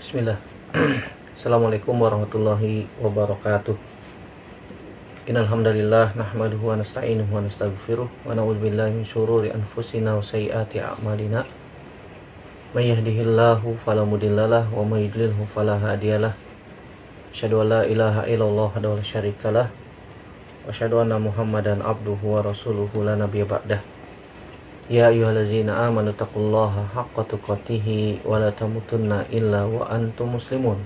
Bismillah. Assalamualaikum warahmatullahi wabarakatuh. Innal hamdalillah nahmaduhu wa nasta'inuhu wa nastaghfiruh wa na'udzu billahi min syururi anfusina wa sayyiati a'malina. May yahdihillahu fala mudhillalah wa may yudlilhu fala hadiyalah. Asyhadu an la ilaha illallah wa la syarikalah wa asyhadu anna Muhammadan abduhu wa rasuluhu la nabiyya ba'dah. Ya ayyuhallazina amanu taqullaha haqqa tuqatih wa la tamutunna illa wa antum muslimun.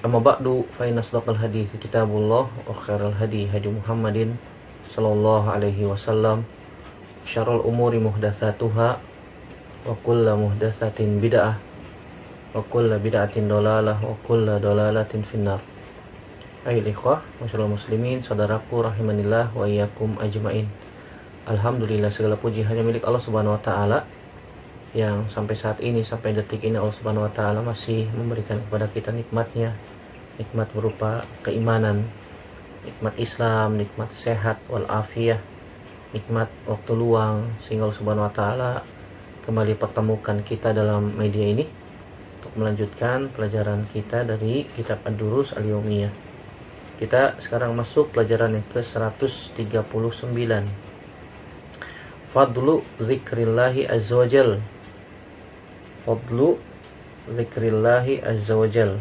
Amma ba'du fa inna asdaqal hadits kitabullah wa khairal hadi hadi Muhammadin sallallahu alaihi wasallam. Syarrul umuri muhdatsatuha wa kullu muhdatsatin bid'ah wa kullu bid'atin dhalalah wa kullu dhalalatin finnar. Ayyuhal ikhwah, masyaallah muslimin, saudaraku rahimanillah wa iyyakum ajmain. Alhamdulillah, segala puji hanya milik Allah Subhanahu wa taala yang sampai saat ini, sampai detik ini Allah Subhanahu wa taala masih memberikan kepada kita nikmatnya. Nikmat berupa keimanan, nikmat Islam, nikmat sehat wal afiyah, nikmat waktu luang, sehingga Allah Subhanahu wa taala kembali pertemukan kita dalam media ini untuk melanjutkan pelajaran kita dari kitab Ad-Durus Al-Yaumiyah. Kita sekarang masuk pelajaran yang ke-139. Fadlu zikrillahi azza wajal. Fadlu zikrillahi azza wajal.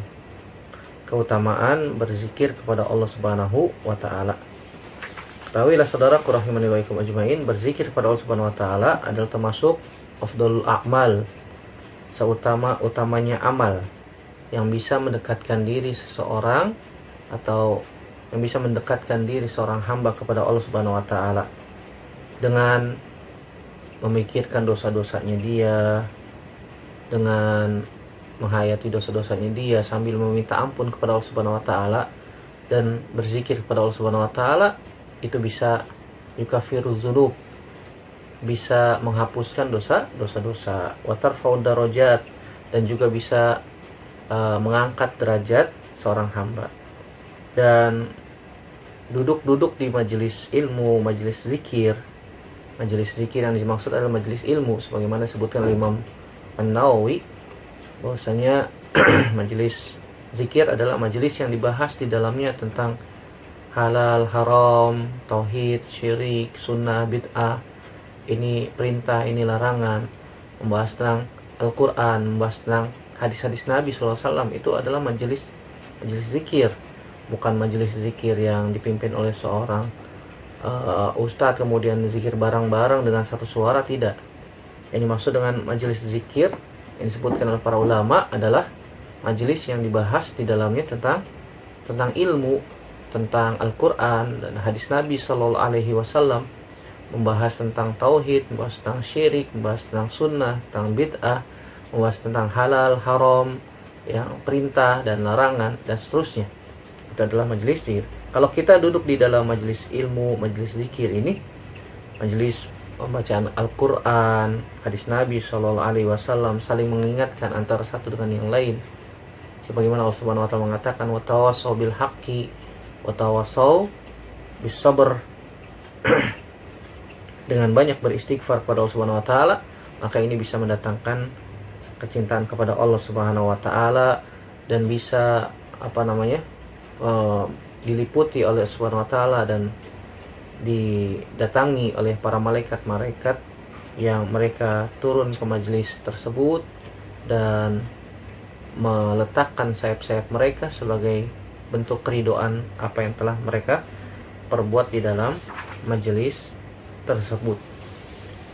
Keutamaan berzikir kepada Allah Subhanahu wa taala. Ketahuilah saudaraku rahimani wa ikum ajmain, berzikir kepada Allah Subhanahu wa taala adalah termasuk afdhalul a'mal, seutama-utamanya amal yang bisa mendekatkan diri seseorang atau yang bisa mendekatkan diri seorang hamba kepada Allah Subhanahu wa taala dengan memikirkan dosa-dosanya dia, dengan menghayati dosa-dosanya dia sambil meminta ampun kepada Allah Subhanahu wa taala dan berzikir kepada Allah Subhanahu wa taala, itu bisa yukaffiru dzunub, bisa menghapuskan dosa-dosa, wa tarfa'ud darajat, dan juga bisa mengangkat derajat seorang hamba. Dan duduk-duduk di majelis ilmu, majelis zikir yang dimaksud adalah majelis ilmu, sebagaimana disebutkan oleh Imam An-Nawawi bahwasanya majelis zikir adalah majelis yang dibahas di dalamnya tentang halal, haram, tauhid, syirik, sunnah, bid'ah, ini perintah, ini larangan, membahas tentang Al-Quran, membahas tentang hadis-hadis Nabi SAW. Itu adalah majelis zikir, bukan majelis zikir yang dipimpin oleh seorang ustadz kemudian zikir bareng-bareng dengan satu suara. Tidak. Yang dimaksud dengan majelis zikir yang disebutkan oleh para ulama adalah majelis yang dibahas di dalamnya tentang ilmu, tentang Al-Quran dan hadis Nabi Sallallahu Alaihi Wasallam, membahas tentang tauhid, membahas tentang syirik, membahas tentang sunnah, tentang bid'ah, membahas tentang halal, haram, yang perintah dan larangan dan seterusnya. Itu adalah majelis zikir. Kalau kita duduk di dalam majelis ilmu, majelis zikir ini, majelis pembacaan Al-Quran, hadis Nabi Sallallahu Alaihi Wasallam, saling mengingatkan antara satu dengan yang lain. Sebagaimana Allah Subhanahu Wa Taala mengatakan, watawasau bil haqqi, watawasau bis sabr. Dengan banyak beristighfar kepada Allah Subhanahu Wa Taala, maka ini bisa mendatangkan kecintaan kepada Allah Subhanahu Wa Taala dan bisa diliputi oleh Subhanahu wa taala dan didatangi oleh para malaikat-malaikat yang mereka turun ke majelis tersebut dan meletakkan sayap-sayap mereka sebagai bentuk keridoan apa yang telah mereka perbuat di dalam majelis tersebut.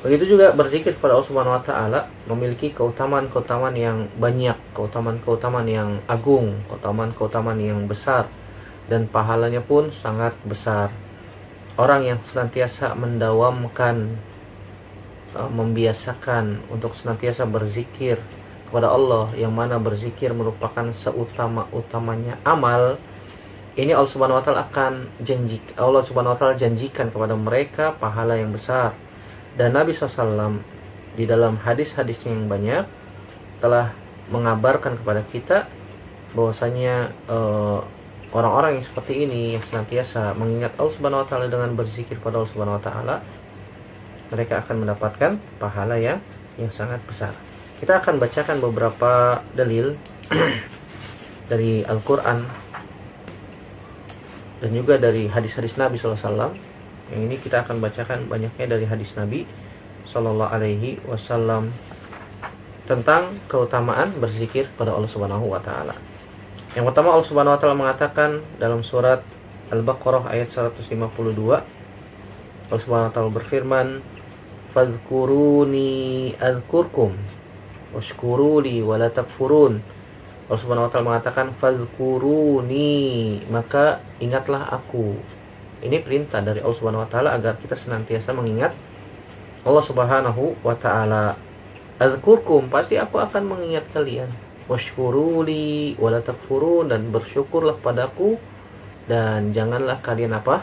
Begitu juga berzikir kepada Allah Subhanahu wa taala memiliki keutamaan-keutamaan yang banyak, keutamaan-keutamaan yang agung, keutamaan-keutamaan yang besar, dan pahalanya pun sangat besar. Orang yang senantiasa mendawamkan, membiasakan untuk senantiasa berzikir kepada Allah, yang mana berzikir merupakan seutama-utamanya amal, ini Allah Subhanahu wa taala Allah Subhanahu wa taala janjikan kepada mereka pahala yang besar. Dan Nabi SAW di dalam hadis-hadisnya yang banyak telah mengabarkan kepada kita bahwasanya orang-orang yang seperti ini, yang senantiasa mengingat Allah Subhanahu wa taala dengan berzikir kepada Allah Subhanahu wa taala, mereka akan mendapatkan pahala yang sangat besar. Kita akan bacakan beberapa dalil dari Al-Quran dan juga dari hadis-hadis Nabi SAW. Yang ini kita akan bacakan banyaknya dari hadis Nabi SAW tentang keutamaan berzikir pada Allah Subhanahu wa taala. Yang pertama, Allah Subhanahu wa taala mengatakan dalam surat Al-Baqarah ayat 152, Allah Subhanahu wa taala berfirman, "Fadhkuruni adzkurkum washkuruli wala takfurun." Allah Subhanahu wa taala mengatakan, "Fadhkuruni," maka ingatlah aku. Ini perintah dari Allah Subhanahu wa taala agar kita senantiasa mengingat Allah Subhanahu wa taala. Adzkurkum, pasti aku akan mengingat kalian. Washkuruli wala takfurun, dan bersyukurlah padaku dan janganlah kalian apa?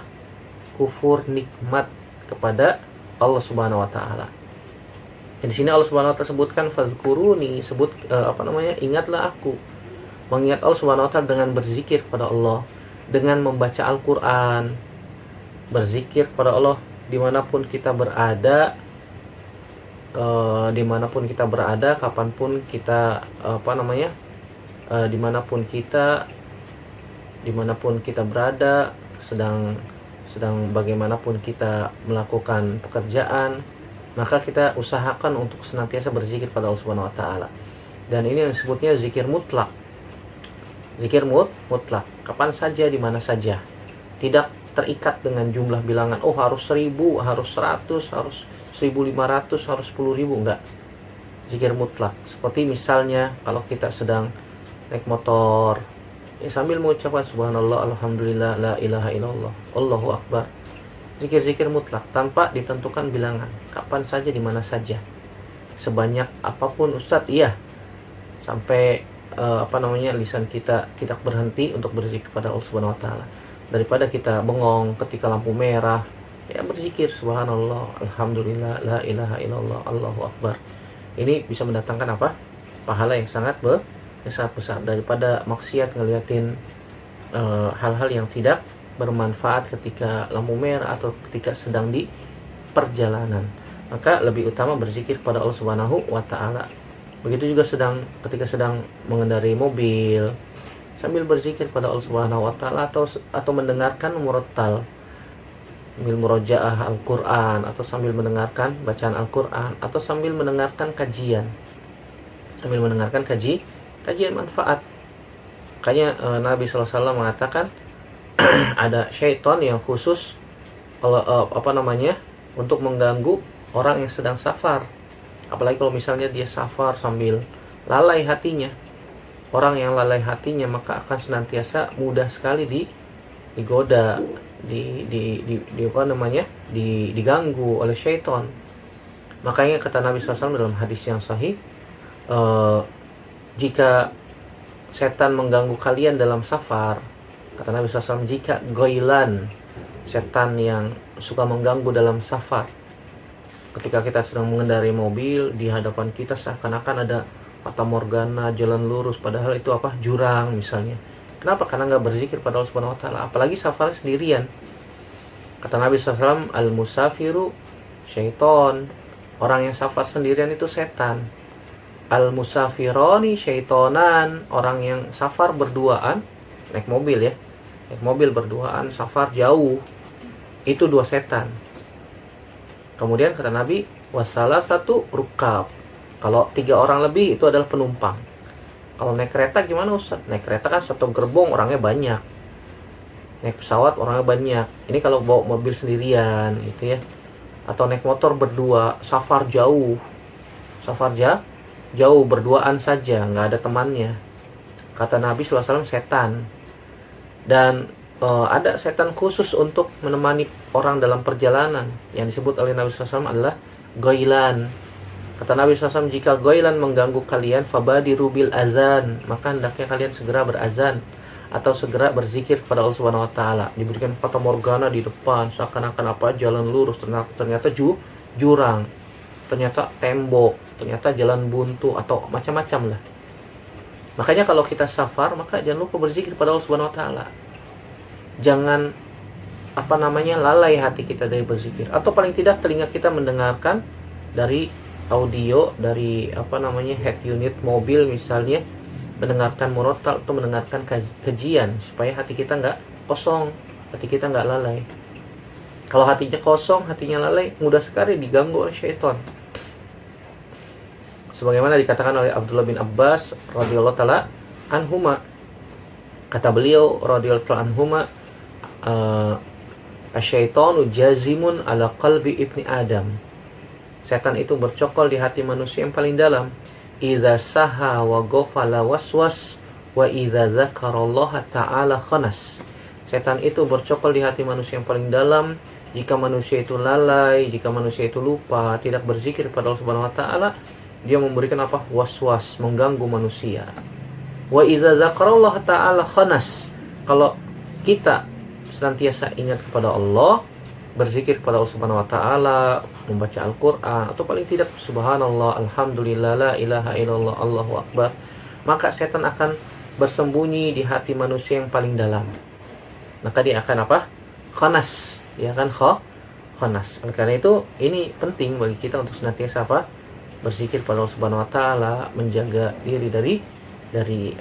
Kufur nikmat kepada Allah Subhanahu wa taala. Di sini Allah Subhanahu wa taala sebutkan fazkuruni, ingatlah aku. Mengingat Allah Subhanahu wa taala dengan berzikir kepada Allah, dengan membaca Al-Qur'an. Berzikir kepada Allah dimanapun kita berada, kapanpun kita dimanapun kita berada, sedang bagaimanapun kita melakukan pekerjaan, maka kita usahakan untuk senantiasa berzikir pada Allah Subhanahu wa taala. Dan ini yang disebutnya zikir mutlak. Zikir mutlak, kapan saja, di mana saja. Tidak terikat dengan jumlah bilangan, harus 1000, harus 100, harus 1500, harus 10.000, enggak. Zikir mutlak. Seperti misalnya kalau kita sedang naik motor, sambil mengucapkan subhanallah, alhamdulillah, la ilaha illallah, Allahu akbar. Zikir-zikir mutlak tanpa ditentukan bilangan, kapan saja, di mana saja. Sebanyak apapun Ustadz, iya. Sampai lisan kita tidak berhenti untuk berzikir pada Allah Subhanahu wa taala. Daripada kita bengong ketika lampu merah, ya berzikir subhanallah, alhamdulillah, la ilaha illallah, Allahu akbar. Ini bisa mendatangkan apa? Pahala yang sangat besar daripada maksiat ngeliatin hal-hal yang tidak bermanfaat ketika lampu merah atau ketika sedang di perjalanan. Maka lebih utama berzikir kepada Allah Subhanahu wa taala. Begitu juga ketika sedang mengendarai mobil, sambil berzikir pada Allah Subhanahu wa taala, atau mendengarkan murattal, sambil murojaah Al-Qur'an, atau sambil mendengarkan bacaan Al-Qur'an, atau sambil mendengarkan kajian. Kajian manfaat. Makanya Nabi sallallahu alaihi wasallam mengatakan ada syaitan yang khusus untuk mengganggu orang yang sedang safar. Apalagi kalau misalnya dia safar sambil lalai hatinya. Orang yang lalai hatinya maka akan senantiasa mudah sekali digoda, diganggu oleh syaitan. Makanya kata Nabi SAW dalam hadis yang sahih, jika setan mengganggu kalian dalam safar, kata Nabi SAW, jika goilan, setan yang suka mengganggu dalam safar, ketika kita sedang mengendarai mobil, di hadapan kita seakan-akan ada fata morgana, jalan lurus, padahal itu jurang misalnya. Kenapa? Karena nggak berzikir pada Allah Subhanahu wa taala. Apalagi safar sendirian. Kata Nabi SAW, al-musafiru syaiton. Orang yang safar sendirian itu setan. Al-musafironi syaitonan. Orang yang safar berduaan, naik mobil berduaan, safar jauh, itu 2 setan. Kemudian kata Nabi, wasalah satu rukab. Kalau 3 orang lebih itu adalah penumpang. Kalau naik kereta gimana Ustaz? Naik kereta kan satu gerbong orangnya banyak. Naik pesawat orangnya banyak. Ini kalau bawa mobil sendirian gitu ya. Atau naik motor berdua, safar jauh. Jauh berduaan saja, nggak ada temannya. Kata Nabi SAW, setan. Dan ada setan khusus untuk menemani orang dalam perjalanan. Yang disebut oleh Nabi SAW adalah goilan. Kata Nabi SAW, jika goilan mengganggu kalian, fabadiru bil azan, maka hendaknya kalian segera berazan atau segera berzikir kepada Allah Subhanahu wa taala. Diberikan fata morgana di depan, seakan-akan jalan lurus, ternyata jurang, ternyata tembok, ternyata jalan buntu, atau macam-macam lah. Makanya kalau kita safar, maka jangan lupa berzikir kepada Allah Subhanahu wa taala. Jangan lalai hati kita dari berzikir, atau paling tidak telinga kita mendengarkan dari audio dari head unit mobil misalnya, mendengarkan murotal atau mendengarkan kajian, supaya hati kita nggak kosong, hati kita nggak lalai. Kalau hatinya kosong, hatinya lalai, mudah sekali diganggu oleh syaitan. Sebagaimana dikatakan oleh Abdullah bin Abbas radhiyallahu taala anhuma, kata beliau radhiyallahu taala anhuma, asyaitanu jazimun ala qalbi ibni Adam. Setan itu bercokol di hati manusia yang paling dalam. Idza saha wa ghafala waswas wa idza dzakarallaha ta'ala khanas. Setan itu bercokol di hati manusia yang paling dalam jika manusia itu lalai, jika manusia itu lupa, tidak berzikir pada Allah Subhanahu wa taala, dia memberikan waswas, mengganggu manusia. Wa idza dzakarallaha ta'ala khanas. Kalau kita senantiasa ingat kepada Allah, berzikir kepada Allah Subhanahu wa taala, membaca Al-Qur'an, atau paling tidak subhanallah, alhamdulillah, la ilaha illallah, Allahu akbar, maka setan akan bersembunyi di hati manusia yang paling dalam. Maka dia akan khanas, dia akan khanas. Oleh karena itu, ini penting bagi kita untuk senantiasa berzikir kepada Allah Subhanahu wa taala, menjaga diri dari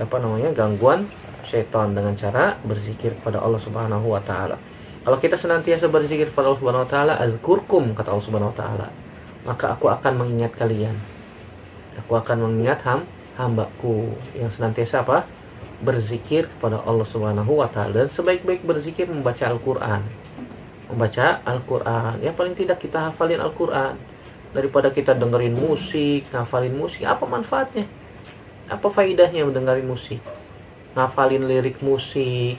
gangguan syaitan dengan cara berzikir kepada Allah Subhanahu wa taala. Kalau kita senantiasa berzikir kepada Allah Subhanahu wa taala, azkurkum, kata Allah Subhanahu wa taala, maka aku akan mengingat kalian. Aku akan mengingat hambaku yang senantiasa berzikir kepada Allah Subhanahu wa taala. Dan sebaik-baik berzikir membaca Al-Qur'an. Membaca Al-Qur'an. Ya paling tidak kita hafalin Al-Qur'an daripada kita dengerin musik, ngafalin musik. Apa manfaatnya? Apa faedahnya mendengarin musik? Ngafalin lirik musik,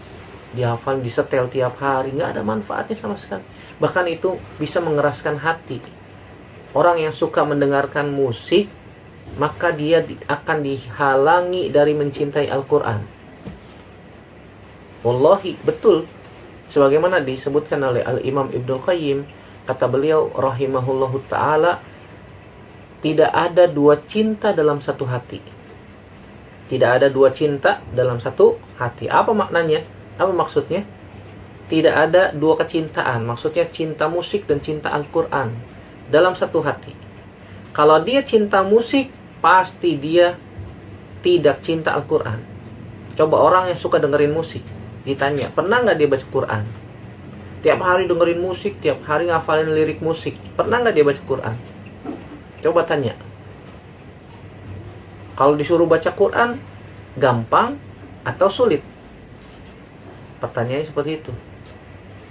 dihafal, disetel tiap hari, nggak ada manfaatnya sama sekali. Bahkan itu bisa mengeraskan hati. Orang yang suka mendengarkan musik, maka dia akan dihalangi dari mencintai Al-Quran. Wallahi, betul. Sebagaimana disebutkan oleh Al-Imam Ibnul Qayyim, kata beliau rahimahullahu ta'ala, tidak ada dua cinta dalam satu hati. Tidak ada dua cinta dalam satu hati. Apa maknanya? Apa maksudnya? Tidak ada dua kecintaan. Maksudnya cinta musik dan cinta Al-Quran dalam satu hati. Kalau dia cinta musik, pasti dia tidak cinta Al-Quran. Coba orang yang suka dengerin musik, ditanya, pernah nggak dia baca Quran? Tiap hari dengerin musik, tiap hari ngafalin lirik musik, pernah nggak dia baca Quran? Coba tanya. Kalau disuruh baca Quran, gampang atau sulit? Pertanyaannya seperti itu.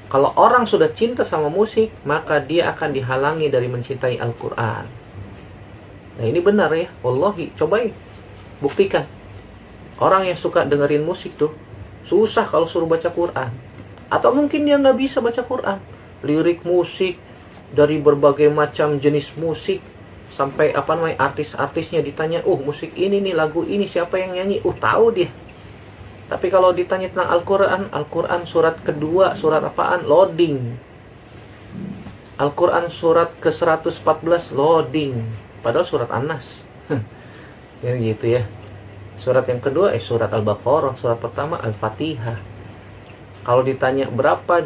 Kalau orang sudah cinta sama musik, maka dia akan dihalangi dari mencintai Al-Quran. Nah ini benar ya, wallahi, cobain, buktikan. Orang yang suka dengerin musik tuh susah kalau suruh baca Quran. Atau mungkin dia nggak bisa baca Quran. Lirik musik dari berbagai macam jenis musik, sampai artis-artisnya ditanya, musik ini nih, lagu ini siapa yang nyanyi? Tahu dia. Tapi kalau ditanya tentang Al-Quran surat kedua, surat apaan? Loading. Al-Quran surat ke-114, loading. Padahal surat An-Nas. Ya gitu ya. Surat yang kedua, surat Al-Baqarah. Surat pertama, Al-Fatihah. Kalau ditanya berapa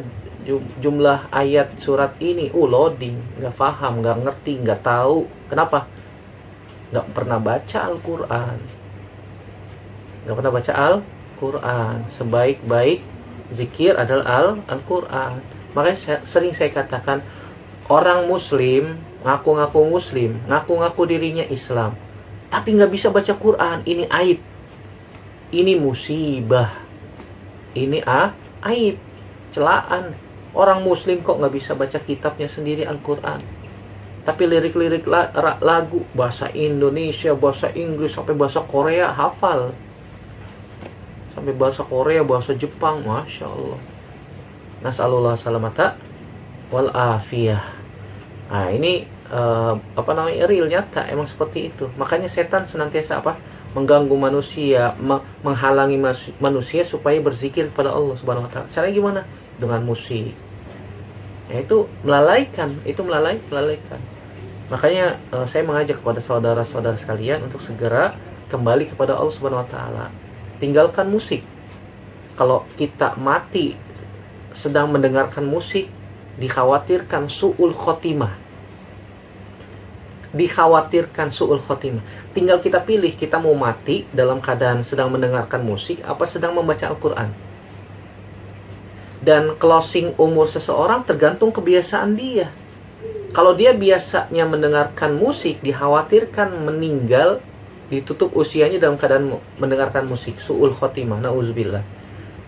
jumlah ayat surat ini, loading. Gak paham, gak ngerti, gak tahu. Kenapa? Gak pernah baca Al-Quran. Gak pernah baca Al-Quran. Sebaik-baik zikir adalah Al-Quran. Makanya sering saya katakan, orang muslim, ngaku-ngaku muslim, ngaku-ngaku dirinya Islam, tapi gak bisa baca Quran, ini aib. Ini musibah. Ini aib, celaan. Orang muslim kok gak bisa baca kitabnya sendiri, Al-Quran. Tapi lirik-lirik lagu bahasa Indonesia, bahasa Inggris, sampai bahasa Korea hafal. Sampai bahasa Korea, bahasa Jepang, Masya Allah. Nas'alullah salamata wal afiyah. Nah ini real, nyata, emang seperti itu. Makanya setan senantiasa mengganggu manusia, menghalangi manusia supaya berzikir kepada Allah Subhanahu wa taala. Caranya gimana? Dengan musik. Ya, itu melalaikan, melalaikan. Makanya saya mengajak kepada saudara-saudara sekalian untuk segera kembali kepada Allah Subhanahu wa taala. Tinggalkan musik. Kalau kita mati sedang mendengarkan musik, dikhawatirkan su'ul khotimah. dikhawatirkan su'ul khotimah. Tinggal kita pilih, kita mau mati dalam keadaan sedang mendengarkan musik apa sedang membaca Al-Quran. Dan closing umur seseorang tergantung kebiasaan dia. Kalau dia biasanya mendengarkan musik, dikhawatirkan meninggal, ditutup usianya dalam keadaan mendengarkan musik, su'ul khotimah, na'udzubillah.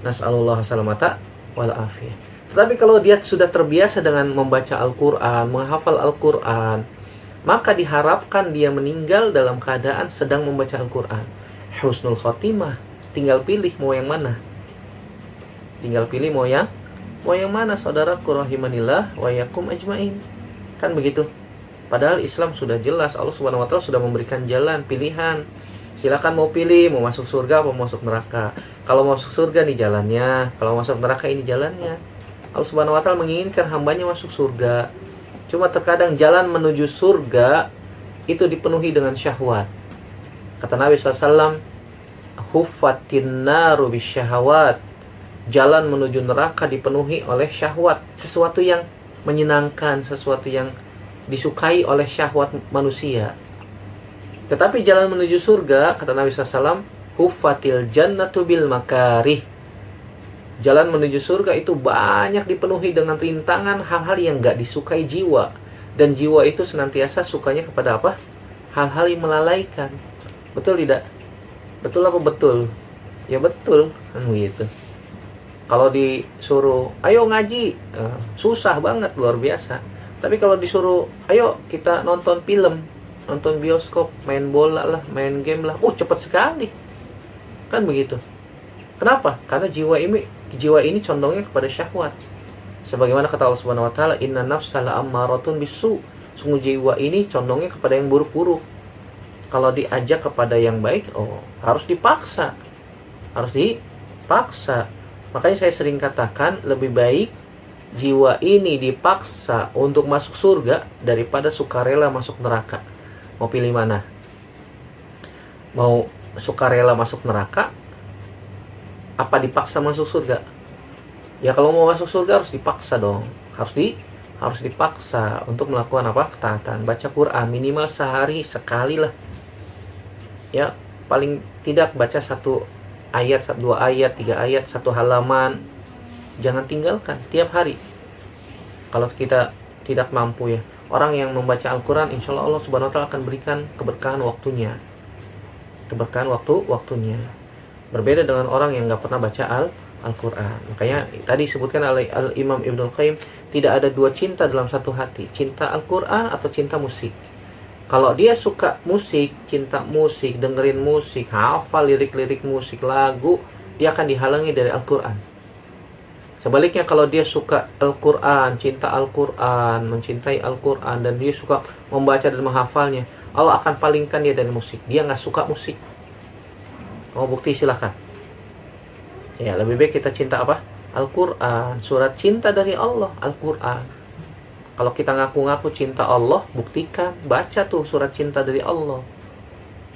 Nas'alullah salamata wal afiyah. Tetapi kalau dia sudah terbiasa dengan membaca Al-Quran, menghafal Al-Quran, maka diharapkan dia meninggal dalam keadaan sedang membaca Al-Quran. Husnul khotimah. Tinggal pilih mau yang mana. Tinggal pilih mau yang mana, saudaraku rahimanillah wa yakum ajmain. Kan begitu. Padahal Islam sudah jelas, Allah Subhanahu wa taala sudah memberikan jalan, pilihan. Silakan mau pilih, mau masuk surga atau mau masuk neraka. Kalau masuk surga nih jalannya, kalau masuk neraka ini jalannya. Allah Subhanahu wa taala menginginkan hambanya masuk surga. Cuma terkadang jalan menuju surga itu dipenuhi dengan syahwat. Kata Nabi SAW, huffatin naru bisyahawat. Jalan menuju neraka dipenuhi oleh syahwat. Sesuatu yang menyenangkan, sesuatu yang disukai oleh syahwat manusia. Tetapi jalan menuju surga, kata Nabi SAW, huffatil jannatu bil makarih. Jalan menuju surga itu banyak dipenuhi dengan rintangan, hal-hal yang gak disukai jiwa. Dan jiwa itu senantiasa sukanya kepada apa? Hal-hal yang melalaikan. Betul tidak? Betul apa betul? Ya betul, kan begitu. Kalau disuruh, ayo ngaji, susah banget, luar biasa. Tapi kalau disuruh, ayo kita nonton film, nonton bioskop, main bola lah, main game lah, cepat sekali. Kan begitu. Kenapa? Karena jiwa ini condongnya kepada syahwat. Sebagaimana kata Allah Subhanahu wa taala, inna nafsa la'ammaratun bisu. Sungguh jiwa ini condongnya kepada yang buruk-buruk. Kalau diajak kepada yang baik, harus dipaksa. Harus dipaksa. Makanya saya sering katakan, lebih baik jiwa ini dipaksa untuk masuk surga daripada sukarela masuk neraka. Mau pilih mana? Mau sukarela masuk neraka apa dipaksa masuk surga? Ya kalau mau masuk surga harus dipaksa dong. Harus dipaksa untuk melakukan apa? Ketaatan. Baca Quran minimal sehari sekali lah. Ya, paling tidak baca 1 ayat, 2 ayat, 3 ayat, 1 halaman. Jangan tinggalkan tiap hari. Kalau kita tidak mampu ya, orang yang membaca Al-Quran, insya Allah Subhanahu wa taala akan berikan keberkahan waktunya. Keberkahan waktunya. Berbeda dengan orang yang gak pernah baca Al-Quran. Makanya tadi disebutkan oleh Al-Imam Ibnul Qayyim, tidak ada 2 cinta dalam satu hati. Cinta Al-Quran atau cinta musik. Kalau dia suka musik, cinta musik, dengerin musik, hafal lirik-lirik musik, lagu, dia akan dihalangi dari Al-Quran. Sebaliknya kalau dia suka Al-Quran, cinta Al-Quran, mencintai Al-Quran, dan dia suka membaca dan menghafalnya, Allah akan palingkan dia dari musik. Dia gak suka musik. Mau bukti silahkan. Ya, lebih baik kita cinta apa? Al-Quran, surat cinta dari Allah, Al-Quran. Kalau kita ngaku-ngaku cinta Allah, buktikan, baca tuh surat cinta dari Allah.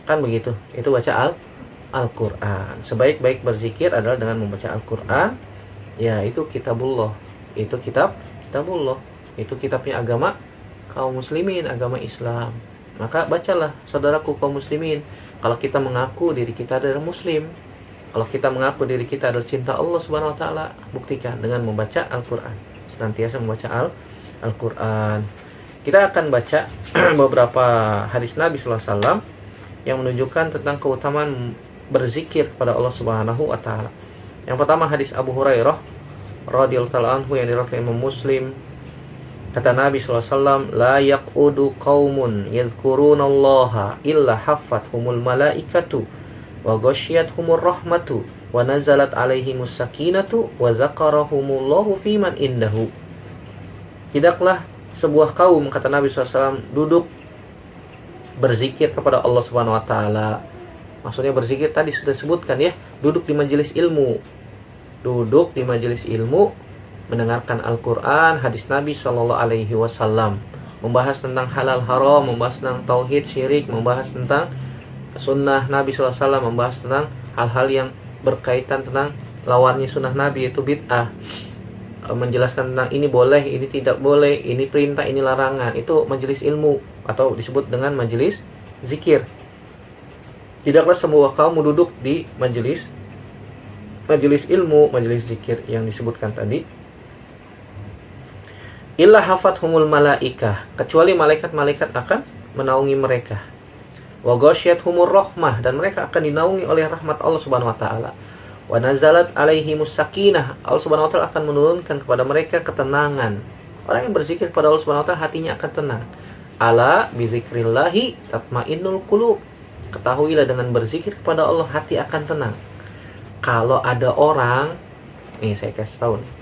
Kan begitu, itu baca Al-Quran. Sebaik-baik berzikir adalah dengan membaca Al-Quran. Ya, itu kitabullah. Itu kitabullah. Itu kitabnya agama kaum muslimin, agama Islam. Maka bacalah, saudaraku kaum muslimin. Kalau kita mengaku diri kita adalah muslim, kalau kita mengaku diri kita adalah cinta Allah Subhanahu wa taala, buktikan dengan membaca Al-Quran. Senantiasa membaca Al-Quran. Kita akan baca beberapa hadis Nabi SAW yang menunjukkan tentang keutamaan berzikir kepada Allah Subhanahu wa taala. Yang pertama hadis Abu Hurairah radhiyallahu anhu yang diriwayatkan Imam Muslim. Kata Nabi SAW, la yaqudu qaumun yadhkurunallaha illa haffathumul malaikatu wa ghasyiyatuhumur rahmatu wa nazalat alaihimus sakinatu wa zakarahumullahu fiman indahu. Tidaklah sebuah kaum, kata Nabi SAW, duduk berzikir kepada Allah Subhanahu wa taala. Maksudnya berzikir tadi sudah sebutkan ya, duduk di majelis ilmu. Duduk di majelis ilmu, mendengarkan Al-Quran, hadis Nabi SAW, membahas tentang halal haram, membahas tentang tauhid syirik, membahas tentang sunnah Nabi SAW, membahas tentang hal-hal yang berkaitan tentang lawannya sunnah Nabi, yaitu bid'ah, menjelaskan tentang ini boleh, ini tidak boleh, ini perintah, ini larangan. Itu majelis ilmu. atau disebut dengan majelis zikir. Tidaklah semua kaum duduk di majelis ilmu, majelis zikir yang disebutkan tadi. Illa hafathumul malaikah, kecuali malaikat-malaikat akan menaungi mereka. Wa ghasyiyatuhumur rahmah, dan mereka akan dinaungi oleh rahmat Allah Subhanahu wa taala. Wa nazalat alaihimus sakinah, Allah Subhanahu wa taala akan menurunkan kepada mereka ketenangan. Orang yang berzikir kepada Allah Subhanahu wa taala hatinya akan tenang. Ala bizikrillahi tatmainnul qulub. Ketahuilah dengan berzikir kepada Allah hati akan tenang. Kalau ada orang, nih saya kasih tahu nih,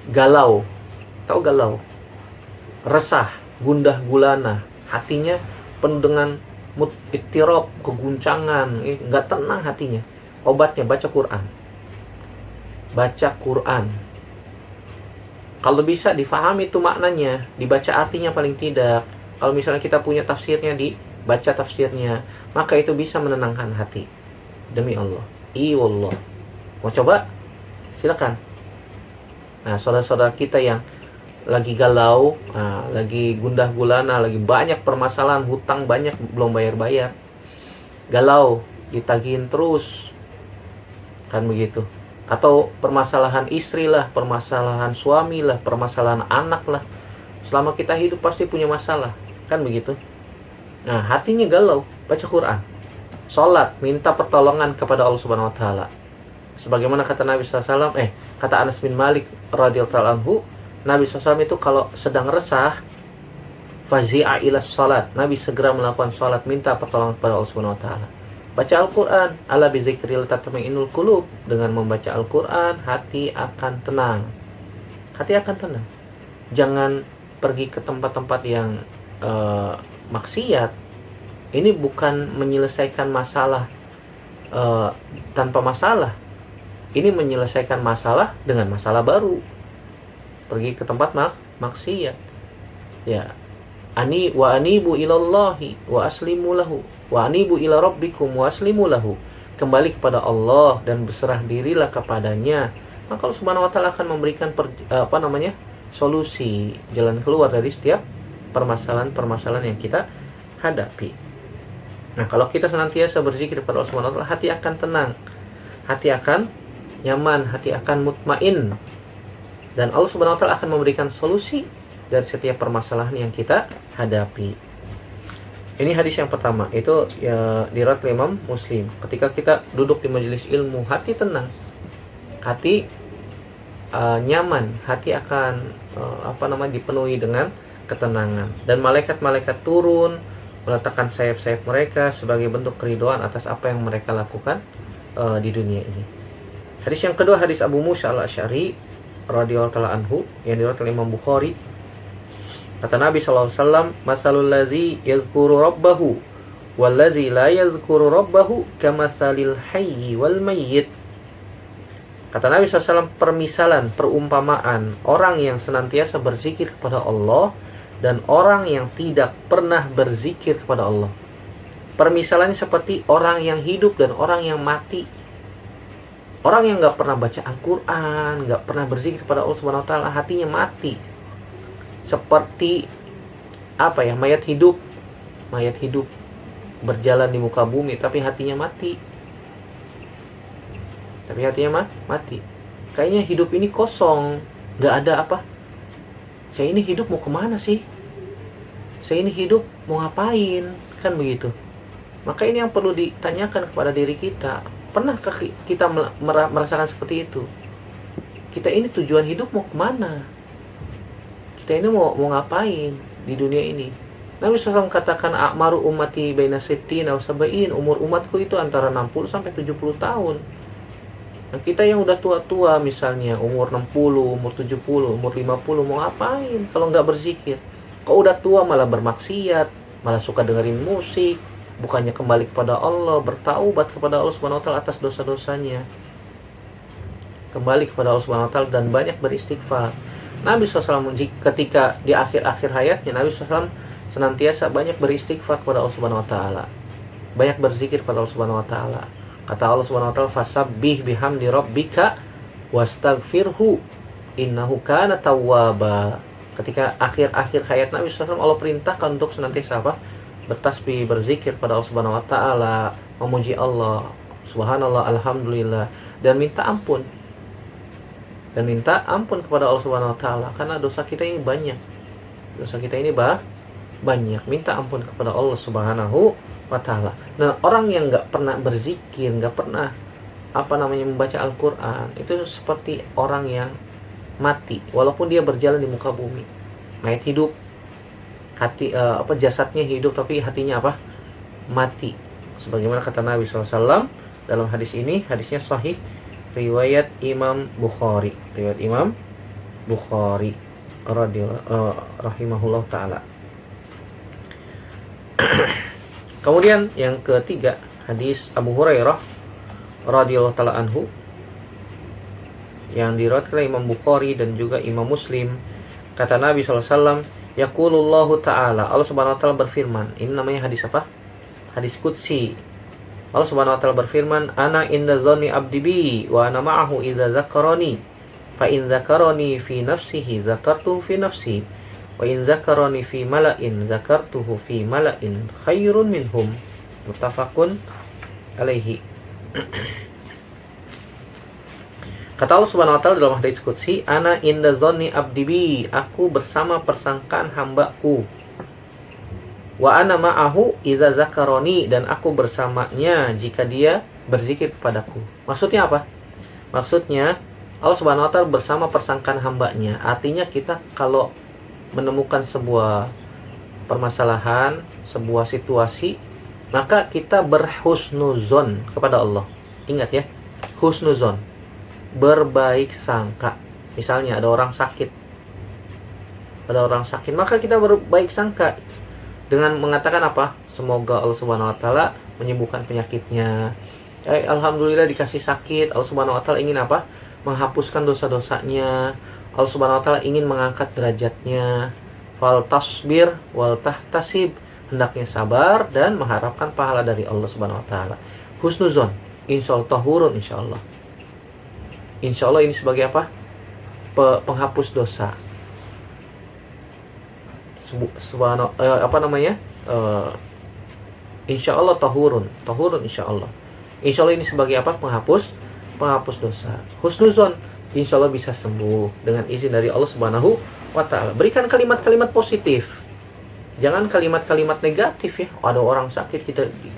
galau, tahu galau, resah, gundah gulana, hatinya penuh dengan ittirab, keguncangan, nggak tenang hatinya. Obatnya baca Quran. Baca Quran. Kalau bisa difahami itu maknanya, dibaca artinya paling tidak. Kalau misalnya kita punya tafsirnya, dibaca tafsirnya, maka itu bisa menenangkan hati. Demi Allah. Wallah. Mau coba? Silakan. Nah, saudara-saudara kita yang lagi galau, lagi gundah gulana, lagi banyak permasalahan, hutang banyak belum bayar-bayar, galau, ditagihin terus, kan begitu. Atau permasalahan istri lah, permasalahan suami lah, permasalahan anak lah. Selama kita hidup pasti punya masalah, kan begitu. Nah, hatinya galau, baca Quran, sholat, minta pertolongan kepada Allah Subhanahu wa taala. Sebagaimana kata Nabi SAW, kata Anas bin Malik radhiyallahu anhu, Nabi SAW itu kalau sedang resah, fazi'a ila salat, Nabi segera melakukan salat, minta pertolongan kepada Allah Subhanahu wa taala. Baca Al-Quran, ala bizikril tatma'innul qulub. Dengan membaca Al-Quran, hati akan tenang. Hati akan tenang. Jangan pergi ke tempat-tempat yang maksiat. Ini bukan menyelesaikan masalah tanpa masalah. Ini menyelesaikan masalah dengan masalah baru. Pergi ke tempat maksiat. Ya. Anibu ilallahi wa aslimu lahu. Wa anibu ila rabbikum wa aslimu lahu. Kembali kepada Allah dan berserah dirilah kepadanya. Maka Allah Subhanahu wa taala akan memberikan solusi, jalan keluar dari setiap permasalahan-permasalahan yang kita hadapi. Nah, kalau kita senantiasa berzikir kepada Allah Subhanahu wa taala, hati akan tenang. Hati akan nyaman, hati akan mutmain. Dan Allah Subhanahu wa taala akan memberikan solusi dari setiap permasalahan yang kita hadapi. Ini hadis yang pertama, itu ya, diriwayatkan Imam Muslim. Ketika kita duduk di majelis ilmu, hati tenang, hati nyaman, hati akan dipenuhi dengan ketenangan. Dan malaikat-malaikat turun meletakkan sayap-sayap mereka sebagai bentuk keridhaan atas apa yang mereka lakukan di dunia ini. Hadis yang kedua, hadis Abu Musa al-Asy'ari radhiyallahu anhu yang diriwayatkan Imam Bukhari. Kata Nabi SAW, masalul ladzi yazkuru rabbahu wal ladzi la yazkuru rabbahu kamasalil hayyi wal mayyit. Kata Nabi SAW, permisalan, perumpamaan orang yang senantiasa berzikir kepada Allah dan orang yang tidak pernah berzikir kepada Allah. Permisalannya seperti orang yang hidup dan orang yang mati. Orang yang gak pernah baca Al-Quran, gak pernah berzikir kepada Allah Subhanahu wa taala, hatinya mati. Seperti mayat hidup berjalan di muka bumi tapi hatinya mati. Kayaknya hidup ini kosong, gak ada apa. Saya ini hidup mau kemana sih? Saya ini hidup mau ngapain? Kan begitu. Maka ini yang perlu ditanyakan kepada diri kita. Pernahkah kita merasakan seperti itu? Kita ini tujuan hidup mau kemana? Kita ini mau ngapain di dunia ini? Nabi SAW katakan, a'maru ummati baina sittina wa sab'in, umur umatku itu antara 60 sampai 70 tahun. Nah, kita yang udah tua-tua misalnya, umur 60, umur 70, umur 50, mau ngapain kalau nggak berzikir? Kalau udah tua malah bermaksiat, malah suka dengerin musik, bukannya kembali kepada Allah, bertaubat kepada Allah Subhanahu wa taala atas dosa-dosanya. Kembali kepada Allah Subhanahu wa taala dan banyak beristighfar. Nabi SAW ketika di akhir-akhir hayatnya, Nabi SAW senantiasa banyak beristighfar kepada Allah Subhanahu wa taala. Banyak berzikir kepada Allah Subhanahu wa taala. Kata Allah Subhanahu wa taala, "Fasabbih bihamdi rabbika wastaghfirhu innahu kana tawwaba." Ketika akhir-akhir hayat Nabi SAW, Allah perintahkan untuk senantiasa apa? Bertasbih, berzikir pada Allah Subhanahu wa taala, memuji Allah, subhanallah, alhamdulillah, dan minta ampun. Dan minta ampun kepada Allah Subhanahu wa taala karena dosa kita ini banyak. Dosa kita ini banyak. Minta ampun kepada Allah Subhanahu wa taala. Nah, orang yang enggak pernah berzikir, enggak pernah membaca Al-Qur'an, itu seperti orang yang mati walaupun dia berjalan di muka bumi. Mayat hidup, hati jasadnya hidup tapi hatinya mati. Sebagaimana kata Nabi SAW dalam hadis ini, hadisnya sahih, riwayat Imam Bukhari rahimahullah taala. Kemudian yang ketiga, hadis Abu Hurairah radhiyallahu taala anhu yang diriwayatkan oleh Imam Bukhari dan juga Imam Muslim. Kata Nabi SAW, yaqulullahu ta'ala, Allah Subhanahu wa taala berfirman. Ini namanya hadis apa? Hadis qudsi. Allah Subhanahu wa taala berfirman, ana inda dhanni abdi bi wa ana ma'ahu idza dzakarani fa in dzakarani fi nafsihi dzakartuhu fi nafsi wa in dzakarani fi mala'in dzakartuhu fi mala'in khairun minhum. Muttafaqun alaihi. Kata Allah Subhanahu wa taala dalam hadis qudsi, ana inda dhanni abdi bi, aku bersama persangkaan hambaku. Wa ana ma'ahu idza zakaroni, dan aku bersamanya jika dia berzikir kepadaku. Maksudnya apa? Maksudnya Allah Subhanahu wa taala bersama persangkaan hambanya. Artinya kita kalau menemukan sebuah permasalahan, sebuah situasi, maka kita berhusnuzon kepada Allah. Ingat ya, husnuzon, berbaik sangka. Misalnya ada orang sakit, maka kita berbaik sangka dengan mengatakan apa? Semoga Allah Subhanahu wa taala menyembuhkan penyakitnya. Alhamdulillah dikasih sakit, Allah Subhanahu wa taala ingin apa? Menghapuskan dosa-dosanya. Allah Subhanahu wa taala ingin mengangkat derajatnya. Fal tasbir wal tahtasib, hendaknya sabar dan mengharapkan pahala dari Allah Subhanahu wa taala. Husnuzon, insyaallah tahurun, insyaallah. Insyaallah ini sebagai apa? Penghapus dosa. Insyaallah tahurun insyaallah. Insyaallah ini sebagai apa? Penghapus dosa. Husnuzon, insyaallah bisa sembuh dengan izin dari Allah Subhanahu wa taala. Berikan kalimat-kalimat positif. Jangan kalimat-kalimat negatif ya. Ada orang sakit,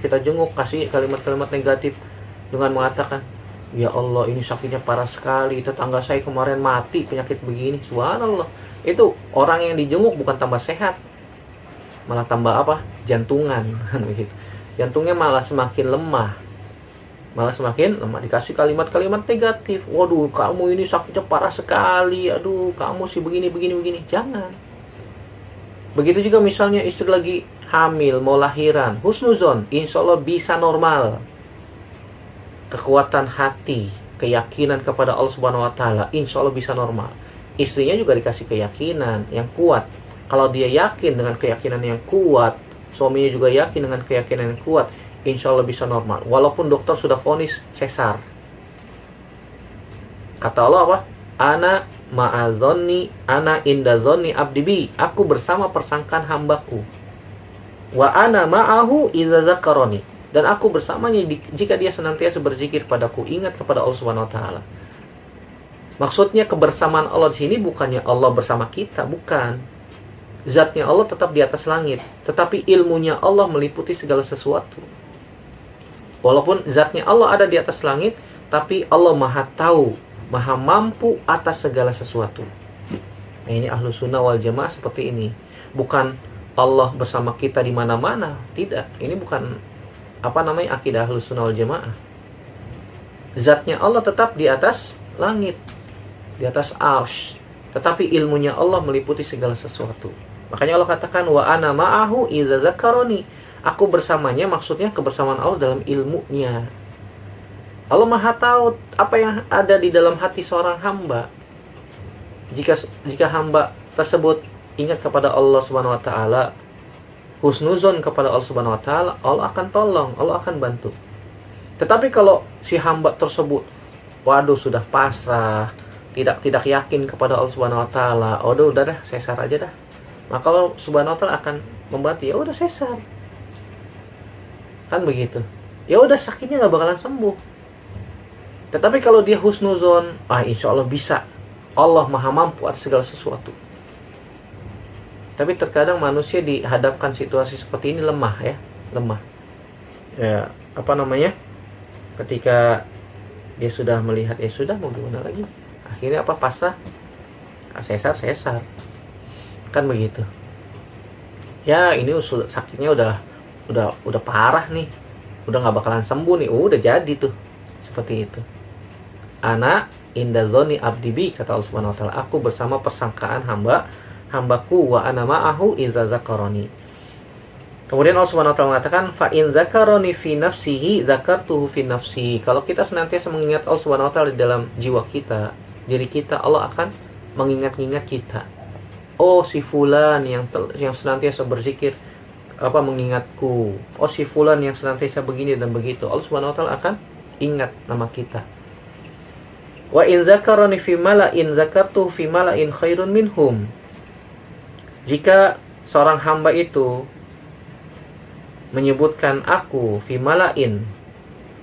kita jenguk, kasih kalimat-kalimat negatif dengan mengatakan, ya Allah, ini sakitnya parah sekali, tetangga saya kemarin mati penyakit begini. Subhanallah. Itu orang yang dijenguk bukan tambah sehat, malah tambah apa? Jantungan kan begitu. Jantungnya malah semakin lemah. Dikasih kalimat-kalimat negatif. Waduh, kamu ini sakitnya parah sekali. Aduh, kamu sih begini. Jangan. Begitu juga misalnya istri lagi hamil, mau lahiran, husnuzon, insyaallah bisa normal. Kekuatan hati, keyakinan kepada Allah Subhanahu wa taala, insyaallah bisa normal. Istrinya juga dikasih keyakinan yang kuat. Kalau dia yakin dengan keyakinan yang kuat, suaminya juga yakin dengan keyakinan yang kuat, insya Allah bisa normal. Walaupun dokter sudah vonis sesar. Kata Allah apa? Ana ma'adzonni, ana inda dzonni abdi bi, aku bersama persangkaan hambaku. Wa ana ma'ahu idza dzakaroni, dan aku bersamanya jika dia senantiasa berzikir padaku, ingat kepada Allah Subhanahu wa taala. Maksudnya kebersamaan Allah di sini bukannya Allah bersama kita, bukan. Zatnya Allah tetap di atas langit, tetapi ilmunya Allah meliputi segala sesuatu. Walaupun zatnya Allah ada di atas langit, tapi Allah Maha tahu, Maha mampu atas segala sesuatu. Nah, ini Ahlus Sunnah wal Jamaah seperti ini. Bukan Allah bersama kita di mana-mana, tidak. Ini bukan akidah Ahlus Sunnah wal Jamaah. Zatnya Allah tetap di atas langit, di atas arsy, tetapi ilmunya Allah meliputi segala sesuatu. Makanya Allah katakan wa ana ma'ahu idza dzakaroni, aku bersamanya, maksudnya kebersamaan Allah dalam ilmunya. Allah Maha tahu apa yang ada di dalam hati seorang hamba. Jika hamba tersebut ingat kepada Allah Subhanahu wa taala, husnuzon kepada Allah Subhanahu wa taala, Allah akan tolong, Allah akan bantu. Tetapi kalau si hamba tersebut, waduh, sudah pasrah, tidak yakin kepada Allah Subhanahu wa taala, oh udah dah sesar aja dah. Maka Allah Subhanahu wa taala akan membantu, ya udah sesar. Kan begitu. Ya udah sakitnya nggak bakalan sembuh. Tetapi kalau dia husnuzon, insya Allah bisa. Allah maha mampu atas segala sesuatu. Tapi terkadang manusia dihadapkan situasi seperti ini lemah ya, lemah. Ya, ketika dia sudah melihat, ya sudah mau gimana lagi. Akhirnya pasrah, sesar. Kan begitu. Ya, ini sakitnya udah parah nih. Udah nggak bakalan sembuh nih. Udah jadi tuh. Seperti itu. Ana inda zoni abdibi, kata Allah Subhanahu wa taala, aku bersama persangkaan hambaku, wa ana ma'ahu idza zakaroni. Kemudian Allah Subhanahu wa taala mengatakan, fa in zakaroni fi nafsihi zakartuhu fi nafsi. Kalau kita senantiasa mengingat Allah Subhanahu wa taala di dalam jiwa kita, diri kita, Allah akan mengingat-ingat kita. Oh, si fulan yang senantiasa berzikir mengingatku. Oh, si fulan yang senantiasa begini dan begitu. Allah Subhanahu wa taala akan ingat nama kita. Wa in zakaroni fi mala'in zakartuhu fi mala'in khairun minhum. Jika seorang hamba itu menyebutkan aku fi mala'in,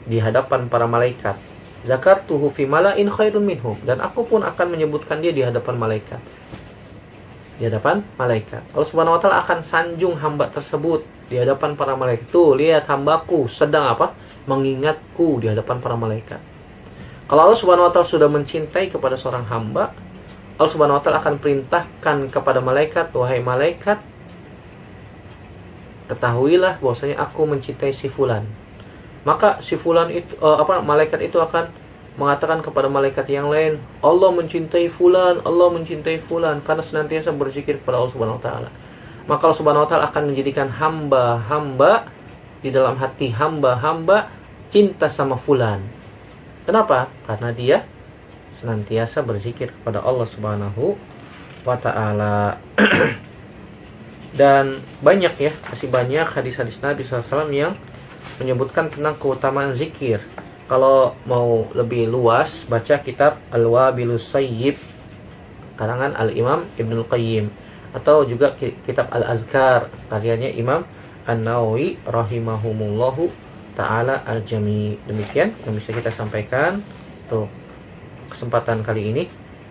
di hadapan para malaikat, zakartuhu fi mala'in khairun minhum, dan aku pun akan menyebutkan dia di hadapan malaikat. Di hadapan malaikat. Allah Subhanahu wa taala akan sanjung hamba tersebut di hadapan para malaikat. Tuh, lihat hambaku sedang mengingatku di hadapan para malaikat. Kalau Allah Subhanahu wa taala sudah mencintai kepada seorang hamba, Allah Subhanahu wa taala akan perintahkan kepada malaikat, wahai malaikat, ketahuilah bahwasanya aku mencintai si fulan. Maka si fulan itu malaikat itu akan mengatakan kepada malaikat yang lain, Allah mencintai fulan, Allah mencintai fulan, karena senantiasa berzikir kepada Allah Subhanahu wa taala. Maka Allah Subhanahu wa taala akan menjadikan hamba-hamba di dalam hati hamba-hamba cinta sama fulan. Kenapa? Karena dia senantiasa berzikir kepada Allah Subhanahu wa taala. Dan banyak ya, masih banyak hadis-hadis Nabi SAW yang menyebutkan tentang keutamaan zikir. Kalau mau lebih luas, baca kitab Al-Wabilus Sayyib karangan Al-Imam Ibnul Qayyim, atau juga kitab Al-Azkar karyanya Imam An-Nawawi rahimahumullahu ta'ala al-jami. Demikian yang bisa kita sampaikan untuk kesempatan kali ini.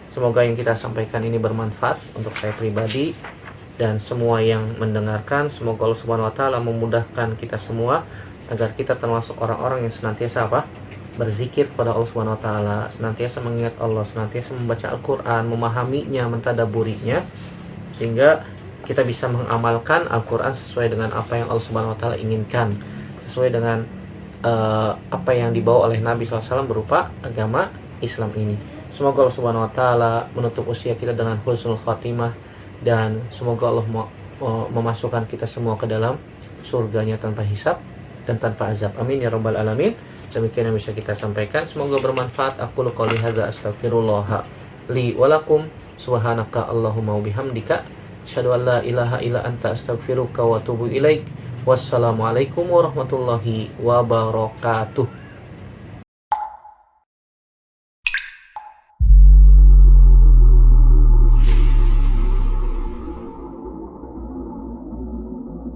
Semoga yang kita sampaikan ini bermanfaat untuk saya pribadi dan semua yang mendengarkan. Semoga Allah Subhanahu wa taala memudahkan kita semua agar kita termasuk orang-orang yang senantiasa berzikir kepada Allah Subhanahu wa taala, senantiasa mengingat Allah, senantiasa membaca Al-Qur'an, memahaminya, mentadaburinya, sehingga kita bisa mengamalkan Al-Qur'an sesuai dengan apa yang Allah Subhanahu wa taala inginkan, sesuai dengan apa yang dibawa oleh Nabi SAW berupa agama Islam ini. Semoga Allah Subhanahu wa taala menutup usia kita dengan husnul khatimah, dan semoga Allah memasukkan kita semua ke dalam surganya tanpa hisab dan tanpa azab. Amin ya rabbal alamin. Demikian yang bisa kita sampaikan. Semoga bermanfaat. Aku qouli hadza astaghfirullah li wa lakum. Subhanaka Allahumma wa bihamdika asyhadu an la ilaha illa anta astaghfiruka wa atubu ilaik. Wassalamualaikum warahmatullahi wabarakatuh.